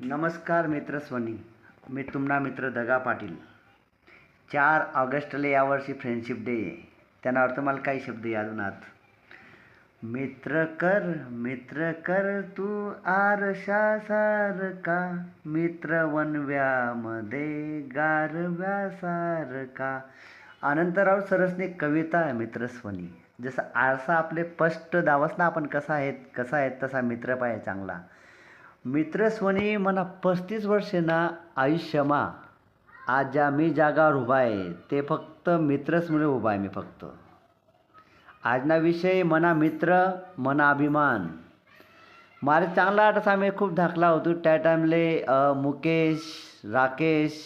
नमस्कार मित्र स्वनी. मी तुमना मित्र दगा पाटील. 4 ऑगस्टला यावर्षी फ्रेंडशिप डे आहे. त्याना अर्थ मला काही शब्द यादूनात. मित्र कर तू आरशासारखा, मित्र वनव्यामध्ये गारव्यासारखा. अनंतराव सरसने कविता आहे मित्रस्वनी. जसं आरसा आपले स्पष्ट दावस ना, आपण कसा आहेत तसा मित्र पाहिजे चांगला. मित्रस्वनी मना 35 वर्षे ना आयुष्यमा आज ज्या मी जागावर उभा आहे ते फक्त मित्रचमुळे उभा आहे. मी फक्त आजना विषय मना मित्र मना अभिमान. मारे चांगला आठ असा मी खूप धाकला होतो त्या टाईमले. मुकेश, राकेश,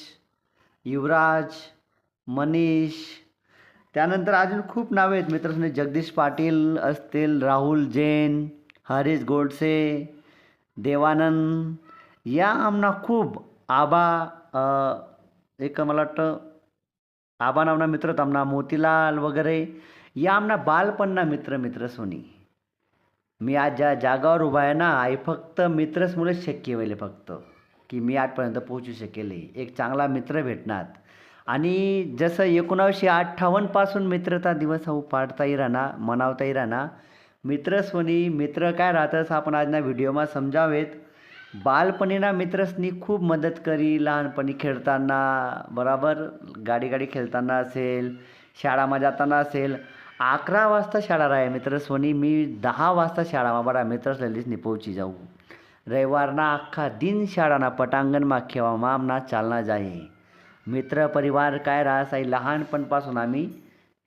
युवराज, मनीष, त्यानंतर अजून खूप नावे आहेत मित्रांनी. जगदीश पाटील असतील, राहुल जैन, हरीश गोडसे, देवानंद, या आमना खूप आबा. एक मला वाटतं आबा नामना मित्र होता आमना, मोतीलाल वगैरे. या आमना बालपणना मित्र सोनी. मी आज ज्या जागावर उभा आहे ना, आई फक्त मित्रचमुळेच शक्य होईल फक्त, की मी आजपर्यंत पोहोचू शकेल. एक चांगला मित्र भेटणार. आणि जसं 1958 पासून मित्रता दिवस हा पाडताही राहणार, मनावताही राहणार. मित्रस्वनी मित्र काय राहतंस आपण आज ना व्हिडिओमा समजावेत. बालपणीना मित्रसनी खूप मदत करी. लहानपणी खेळताना बराबर, गाडी खेळताना असेल, शाळामध्ये जाताना असेल. 11 वाजता शाळा राहे मित्रस्वनी. मी 10 वाजता शाळामा बरा मित्रसलीसनी पोहोची जाऊ. रविवारना अख्खा दिन शाळाना पटांगणमा खेळामा आमना चालना जाई. मित्र परिवार काय राहस आहे लहानपणपासून आम्ही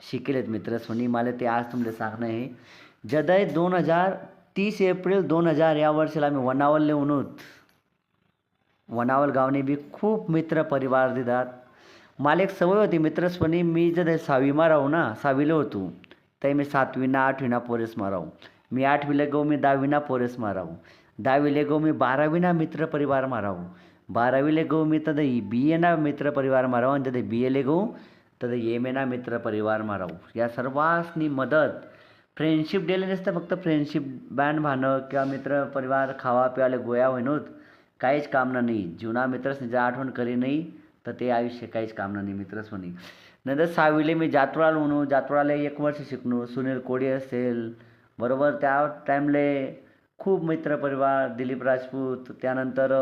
शिकलेत मित्रस्वनी. मला ते आज तुमले सांगणं आहे. जदय 30 एप्रिल 2000 या वर्षाला आम्ही वनावलले उनूत. वनावल गावने बी खूप मित्र परिवार दितात. मला एक सवय होती मित्रस्वनी. मी जर 6वीमा राहू ना, 6वीला होतो तर मी 7वीना 8वीना पोरेसमा राहू. मी 8वीला गो मी 10वीना पोरेसमा राहू. 10वीला गो मी 12वीना मित्र परिवारमा राहू. 12वीला गो मी तद BA मित्र परिवारमा राहू. आणि तद BA गो तद MA मित्र परिवारमा राहू. या सर्वांनी मदत फ्रेंडशिप डेले नसतं फक्त फ्रेंडशिप बँड भाणं किंवा मित्र परिवार खावा प्यायला गोया होईनोत काहीच कामना नाही. जुना मित्रसनी जर आठवण करी नाही तर ते आयुष्य काहीच कामना नाही मित्रस्वनी. नंतर 6वीले मी जातवाळाला म्हणू. जातवाळाला 1 वर्ष शिकणू. सुनील कोडी असेल बरोबर. त्या टाईमले खूप मित्र परिवार. दिलीप राजपूत, त्यानंतर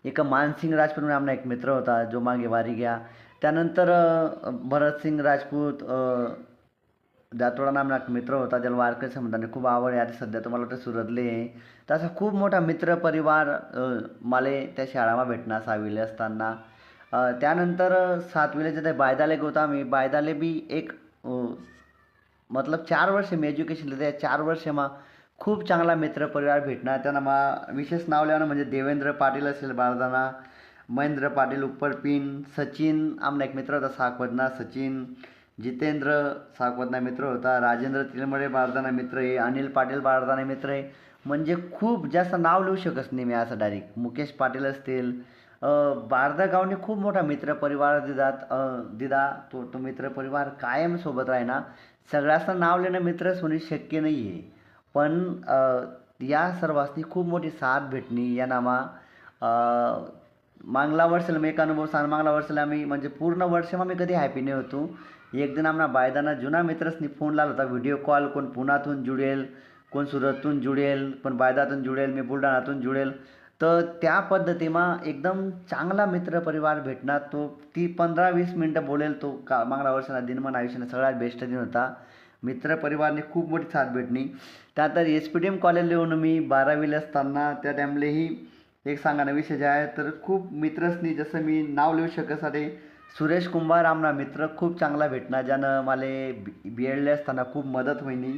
एक मानसिंग राजपूत म्हणून आमना एक मित्र होता जो मागे वारी गया. त्यानंतर भरतसिंग राजपूत जातोळा नामना एक मित्र होता ज्याला वारकरी संबंधाने खूप आवड आहे. आता सध्या तुम्हाला वाटतं सुरतले आहे. तसा खूप मोठा मित्र परिवार मला त्या शाळामा भेटणार 6वीला असताना. त्यानंतर 7वीला जे बायदाले होता मी. बायदाले बी एक मतलब 4 वर्ष मी एज्युकेशन लिहिलं. त्या 4 वर्षमा खूप चांगला मित्र परिवार भेटणार. त्यांना मा विशेष नाव लिहावं म्हणजे देवेंद्र पाटील असेल बारदाना, महेंद्र पाटील उपरपिन, सचिन आमना एक मित्र होता साकवदना सचिन, जितेंद्र साकवदना मित्र होता, राजेंद्र तिलमडे बारदाना मित्र आहे, अनिल पाटील बारदाना मित्र आहे. म्हणजे खूप जास्त नाव लिहू शकत नाही मी असं डायरेक्ट. मुकेश पाटील असतील. बारदा गावने खूप मोठा मित्र परिवार दिदा. तो मित्र परिवार कायम सोबत राहिना. सगळ्यांचं नाव लेणं मित्र होणे शक्य नाही आहे. पण या सर्वांनी खूप मोठी साथ भेटणी या नामा. मागला वर्षाला मी एक अनुभव सांग. मागला वर्षाला आम्ही म्हणजे पूर्ण वर्षमा मी कधी हॅपी नाही होतो. एक दिन आमना बायदाना जुना मित्रसनी फोन लावला होता व्हिडिओ कॉल. कोण पुण्यातून जुडेल, कोण सुरतून जुडेल, पण बायदातून जुडेल, मी बुलढाणातून जुडेल. तर त्या पद्धतीमा एकदम चांगला मित्र परिवार भेटणार. तो ती 15-20 मिनटं बोलेल तो का मागला वर्षाला दिन मन आयुष्याने सगळ्यात बेस्ट दिन होता. मित्र परिवारने खूप मोठी साथ भेटणी. त्यानंतर SPDM कॉलेजला येऊन मी 12वीला असताना त्या टाईमलेही एक सांगाणं विषय जे आहे तर खूप मित्रसनी जसं मी नाव लिहू शकत साधे. सुरेश कुंभार आमना मित्र खूप चांगला भेटणार ज्यानं मला BEdला असताना खूप मदत होईनी.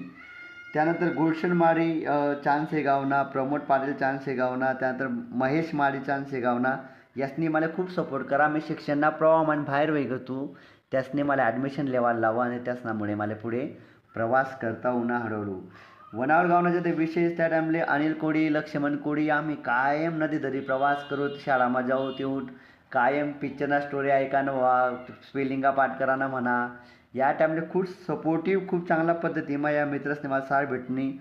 त्यानंतर गुलशन माळी चान्स हे गावना, प्रमोद पाटील चान्स हे गावना, त्यानंतर महेश माळी चान्स हे गावना. यासनी मला खूप सपोर्ट करा. मी शिक्षणना प्रवाह आणि बाहेर वेग होतो. त्यासने मला ॲडमिशन लेवायला लावा आणि त्याचनामुळे मला पुढे प्रवास करता उन्हा हळूहळू. वनावल गावना जे विशेष त्या टाईमले अनिल कोडी, लक्ष्मण कोडी आम्ही कायम नदी दरी प्रवास करू. शाळामा जाऊ तेऊट कायम पिक्चरना स्टोरी ऐकानं वा स्पेलिंगा पाठ कराना म्हणा. या टाईमले खूप सपोर्टिव्ह खूप चांगल्या पद्धतीमा या मित्रसने मला साथ भेटणी.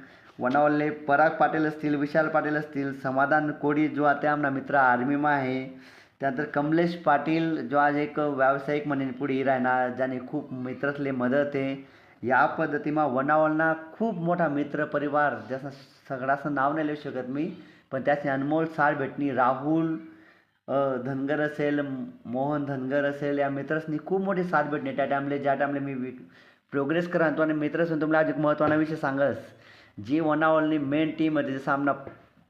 वनावले पराग पाटील असतील, विशाल पाटील असतील, समाधान कोडी जो आता आमना मित्र आर्मीमा आहे, त्यानंतर कमलेश पाटील जो आज एक व्यावसायिक म्हणून पुढे येत आहे ना, ज्याने खूप मित्रातले मदत आहे. या पद्धतीमा वनावलना खूप मोठा मित्र परिवार ज्याचं सगळ्याचं नाव नाही लिहू शकत मी, पण त्याचे अनमोल साथ भेटणी. राहुल धनगर असेल, मोहन धनगर असेल, या मित्रांनी खूप मोठी साथ भेटणे त्या टाइमले, ज्या टाइमले मी प्रोग्रेस करा तो आणि मित्र तुम्हाला अजून महत्त्वाचा विषय सांगस. जी वनावलनी मेन टीम होती, जसं आमना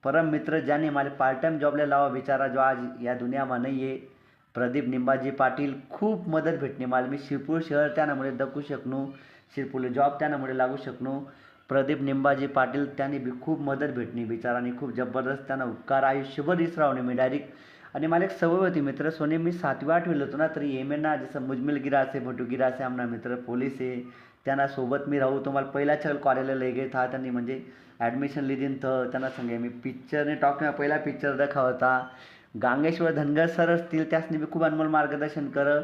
परम मित्र ज्याने मला पार्ट टाइम जॉबला लावा बिचारा, जो आज या दुनियामा नाही आहे, प्रदीप निंबाजी पाटील. खूप मदत भेटणे मला. मी शिरपूर शहर त्यामुळे दखू शकलो, शिरपूरला जॉब त्यामुळे लागू शकलो. प्रदीप निंबाजी पाटील त्यांनी बी खूप मदत भेटणी बिचाराने, खूप जबरदस्त त्यांना उपकार आयुष्यभर विसरावणे मी डायरेक्ट. आणि मला एक सवय होती मित्र सोने, मी 7वी 8वीला होतो ना, तरी एमएना जसं मुजमिल गिरा असे, भटू गिरा असे आमना मित्र पोलीस आहे, त्यांना सोबत मी राहू. तो मला पहिल्याच्या कॉलेजला लई गए था, त्यांनी म्हणजे ॲडमिशन लिदीन तर त्यांना सांगे मी पिक्चरने टॉकना पहिला पिक्चर दाखवा होता. गांगेश्वर धनगर सर असतील, त्यासनी बी खूप अनमोल मार्गदर्शन कर.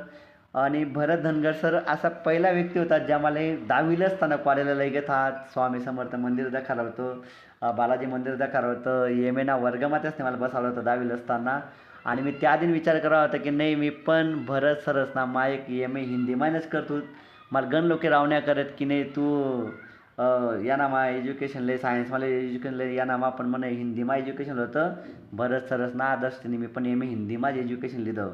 आणि भरत धनगर सर असा पहिला व्यक्ती होता ज्या मला 10वीला असताना कॉलेजला लई गए था. स्वामी समर्थ मंदिर दाखवलं होतं, बालाजी मंदिर दाखवलं होतं, एमएना वर्गामध्येच नाही मला बसवलं होतं 10वीला असताना. आणि मी त्या दिन विचार करावा होता की नाही मी पण भरत सरच ना, मा एक एम ए हिंदी मायनस करतो. मला गण लोके रावण्या करत की नाही तू या नामा एज्युकेशनले सायन्स मला एज्युकेशनले या नामा, पण मला हिंदीमा एज्युकेशन होतं. भरत सरच ना आदर्शनी मी पण एम ए हिंदीमाच एज्युकेशन लिहिलं.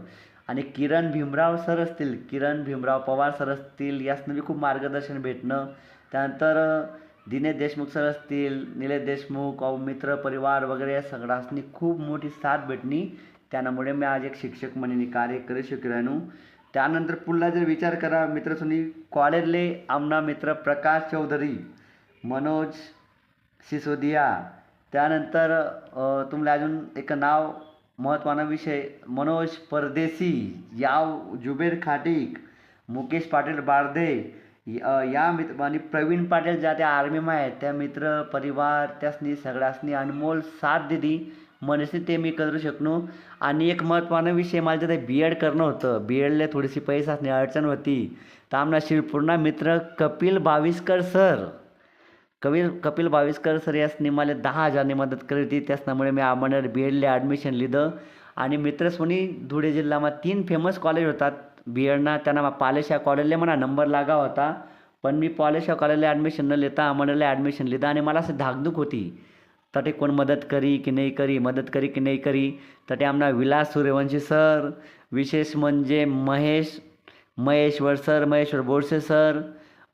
आणि किरण भीमराव सर असतील, किरण भीमराव पवार सर असतील, यासनं बी खूप मार्गदर्शन भेटणं. त्यानंतर दिनेश देशमुख सर असतील, निलेश देशमुख, मित्र परिवार वगैरे या सगळ्यांनी खूप मोठी साथ भेटणी. त्यामुळे मी आज एक शिक्षक म्हणून कार्य करू शकलो. त्यानंतर पुढला जर विचार करा मित्रसुनी, कॉलेजले आमना मित्र प्रकाश चौधरी, मनोज सिसोदिया, त्यानंतर तुम्हाला अजून एक नाव महत्त्वाचा विषय मनोज परदेसी, याव जुबेर खाटिक, मुकेश पाटील बारदे, या मित्र आणि प्रवीण पाटील ज्या त्या आर्मीमा आहेत, त्या मित्र परिवार त्यासनी सगळ्यासनी अनमोल साथ दिली मनसे ते मी करू शकलो. आणि एक महत्त्वाचा विषय मला ते बी एड करणं होतं. बी एडला थोडीशी पैसासनी अडचण होती, तर आमना शिरपूरना मित्र कपिल बाविस्कर सर, कपिल बाविस्कर सर यासनी मला 10,000नी मदत करी होती. त्याच्यामुळे मी आमणार बी एडला ॲडमिशन लिहिलं. आणि मित्रसोनी धुळे जिल्ह्यामा 3 फेमस कॉलेज होतात बी एडना, त्यांना पालेशा कॉलेजला म्हणा नंबर लागा होता, पण मी पालेशा कॉलेजला ॲडमिशन न लेता आमणाला ॲडमिशन लिहिलं. आणि मला असं धाकधूक होती तटे कोण मदत करी की नाही करी, मदत करी की नाही करी. तटे आमना विलास सूर्यवंशी सर, विशेष म्हणजे महेश्वर सर, महेश्वर बोरसे सर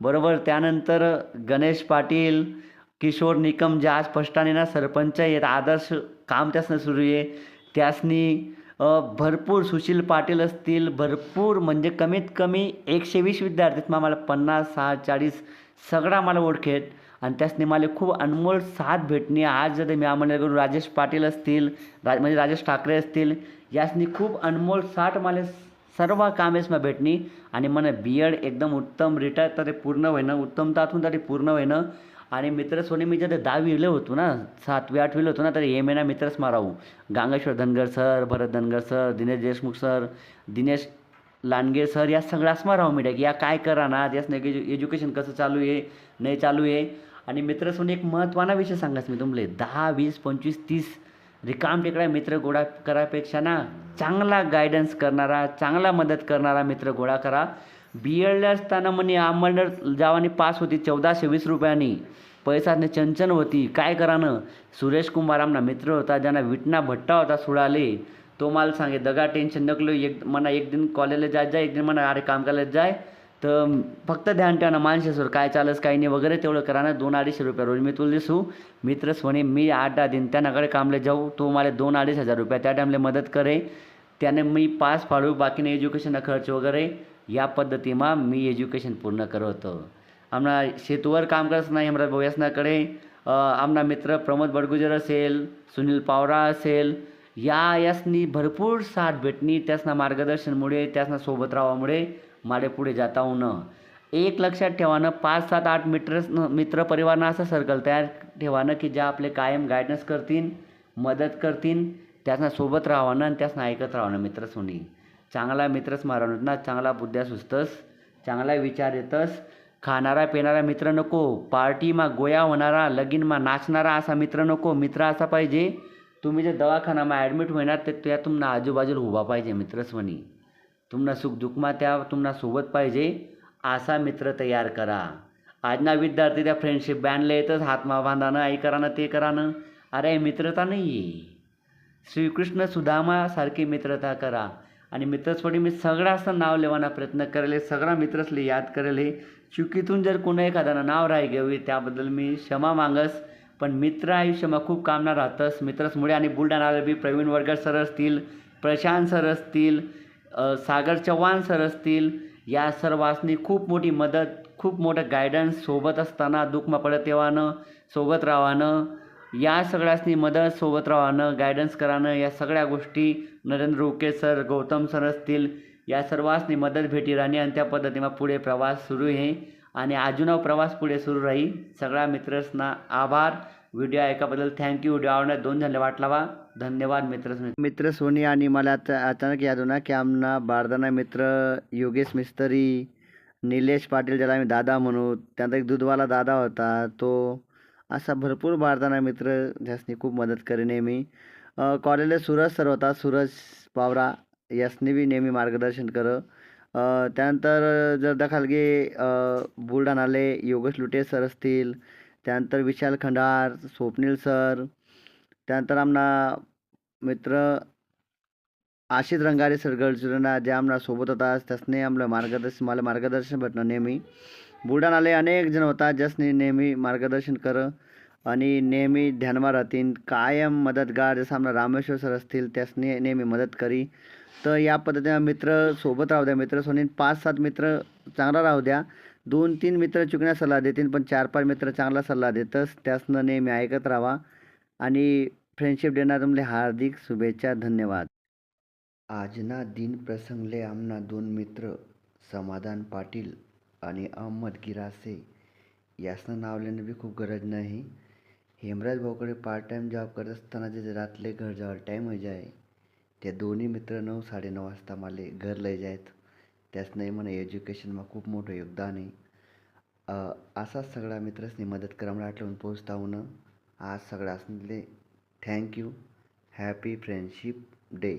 बरोबर. त्यानंतर गणेश पाटील, किशोर निकम जे आज स्पष्टाने ना सरपंच आहेत, आदर्श काम त्यासनं सुरू आहे. त्यासनी भरपूर सुशील पाटील असतील, भरपूर म्हणजे कमीत कमी 120 विद्यार्थीत मला 50, 60, 40 सगळा मला ओळखेत. आणि त्यासनी मला खूप अनमोल साथ भेटणे. आज जर मी आम्हाला राजेश पाटील असतील, म्हणजे राजेश ठाकरे असतील, यासनी खूप अनमोल साथ मला सर्व कामेसमा भेटणी. आणि मला बी एड एकदम उत्तम रिटायर तरी पूर्ण होईनं, उत्तम तातून तरी पूर्ण होईनं. आणि मित्र सोने मी जर 10वीला होतो ना, 7वी 8वीला होतो ना, तर एम एना मित्रच मारावू. Gangeshwar Dhangar sir, Bharat Dhangar sir, Dinesh Deshmukh sir, Dinesh Landge sir, या सगळ्याच मारावं मी की या काय करा ना, त्यास नाही एज्युकेशन कसं चालू आहे नाही चालू आहे. आणि मित्रसोनी एक महत्त्वाचा विषय सांगास मी तुमले, 10, 20, 25, 30 रिकाम टेकडा मित्र गोळा करापेक्षा ना, चांगला गायडन्स करणारा, चांगला मदत करणारा मित्र गोळा करा. बी एडला असताना म्हणे आम्हाला जावानी पास होती 1420 रुपयांनी, पैसाने चंचन होती, काय करानं. सुरेश कुंभार आमना मित्र होता, ज्यांना विटना भट्टा होता सुडाले, तो मला सांगे दगा टेन्शन नकलो, एक दिन कॉलेजला जाय, एक दिन म्हणा अरे काम करायला जाय, तर फक्त ध्यान ठेवा ना माणसासवर काय चालस काही नाही वगैरे तेवढं करा ना. 200-250 रुपये रोज मी तुला दिसू. मित्रच म्हणे मी 8-10 दिन त्यानाकडे कामले जाऊ, तो मला 2-2.5 हजार रुपये त्या टाईमला मदत करे, त्याने मी पास फाडू, बाकीने एज्युकेशनचा खर्च वगैरे. या पद्धतीमा मी एज्युकेशन पूर्ण करतो. आमना शेतूवर काम करत नाही हेमराज भाऊ यासनाकडे आमना मित्र प्रमोद बडगुजर असेल, सुनील पावरा असेल, यासनी भरपूर साथ भेटणी. त्यासना मार्गदर्शनमुळे, त्यासना सोबत राहामुळे माडे पुढे जाता होणं. एक लक्षात ठेवानं, 5, 7, 8 मित्र परिवारनं असं सर्कल तयार ठेवानं की ज्या आपले कायम गायडन्स करतील, मदत करतील, त्यासना सोबत राहावं आणि त्यासना ऐकत राहावं. मित्र सोनी चांगला मित्रच मारवत ना, चांगला बुद्ध्या सुचतस, चांगला विचार येतस. खाणारा पिणारा मित्र नको, पार्टीमा गोया होणारा, लगीनमा नाचणारा असा मित्र नको. मित्र असा पाहिजे, तुम्ही जे दवाखानामा ॲडमिट होईनात ते त्या तुम्हाला आजूबाजूला उभा पाहिजे मित्रस्वनी. तुम्हाला सुखदुःखमा त्या तुम्हाला सोबत पाहिजे असा मित्र तयार करा. आजना विद्यार्थी त्या फ्रेंडशिप बँडला येतच हातमा बांधानं, आई करानं ते करानं. अरे मित्रता नाही आहे. श्रीकृष्ण सुदामासारखी मित्रता करा. आणि मित्रस्वनी मी सगळ्याचं नाव लेवाना प्रयत्न करेल, सगळा मित्रसले याद करेल. चुकीतून जर कोणा एखाद्यानं नाव राही घ्यावी त्याबद्दल मी क्षमा मागस. पण मित्र आयुष्यामा खूप कामना राहतंस मित्रसमुळे. आणि बुलढाणाला बी प्रवीण वरगर सर असतील, प्रशांत सर असतील, सागर चव्हाण सर असतील, या सर्वांनी खूप मोठी मदत, खूप मोठं गायडन्स सोबत असताना दुःखमा पडत तेव्हानं सोबत राहावं, या सगळ्यांनी मदत सोबत राहावं, गायडन्स करानं. या सगळ्या गोष्टी नरेंद्र उके सर, गौतम सर असतील, या सर्वांनी मदत भेटी राहणे. आणि त्या पद्धतीनं पुढे प्रवास सुरू आहे आणि अजून प्रवास पुढे सुरू राहील. सगळ्या मित्रसना आभार. व्हिडिओ ऐकाबद्दल थँक्यू. व्हिडिओ आवडण्यात 2 झाले वाटलावा. धन्यवाद मित्र सोनी. आणि मला अचानक याद होणार की आमना बारदाना मित्र योगेश मिस्त्री, निलेश पाटील ज्याला आम्ही दादा म्हणू, त्यानंतर एक दूधवाला दादा होता तो. असा भरपूर बारदाना मित्र ज्यासनी खूप मदत करे नेहमी. कॉलेजला सूरज सर होता, सूरज पावरा, यासनी बी नेहमी मार्गदर्शन कर. त्यानंतर जर दखाल गे बुलढाणाले योगेश लुटे सर असतील, त्यानंतर विशाल खंडार, स्वप्नील सर, त्यानंतर आमना मित्र आशिष रंगारे सर गडचिरोली जे आमना सोबत होता त्यासने मला मार्गदर्शन भेटणं नेहमी. बुलढाणाले अनेक जण होतात ज्यासने नेहमी मार्गदर्शन कर आणि नेहमी ध्यानमा राहतील, कायम मदतगार. जसं आमना रामेश्वर सर असतील त्यासने नेहमी मदत करी. तर या पद्धतीनं मित्र सोबत राहू द्या. मित्र सोनी 5-7 मित्र चांगला राहू द्या. 2-3 मित्र चुकण्या सल्ला देतील, पण 4-5 मित्र चांगला सल्ला देतच, त्यासनं नेहमी ऐकत राहा. आणि फ्रेंडशिप डेना तुमले हार्दिक शुभेच्छा. धन्यवाद. आजना दिन प्रसंगले आमना 2 मित्र समाधान पाटील आणि अहमद गिरासे यासनं नाव लेणं बी खूप गरज नाही. हेमराज भाऊकडे पार्ट टाईम जॉब करत असताना जे रातले घर जायला टाईम हो जाय, त्या दोन्ही मित्र 9-9:30 वाजता मला घर लय जायत. त्यासनंही मला एज्युकेशनमा खूप मोठं योगदान आहे. असाच सगळ्या मित्रसनी मदत करा मला आठवून पोचता होणं. आज सगळ्यासले थँक्यू. Happy friendship day.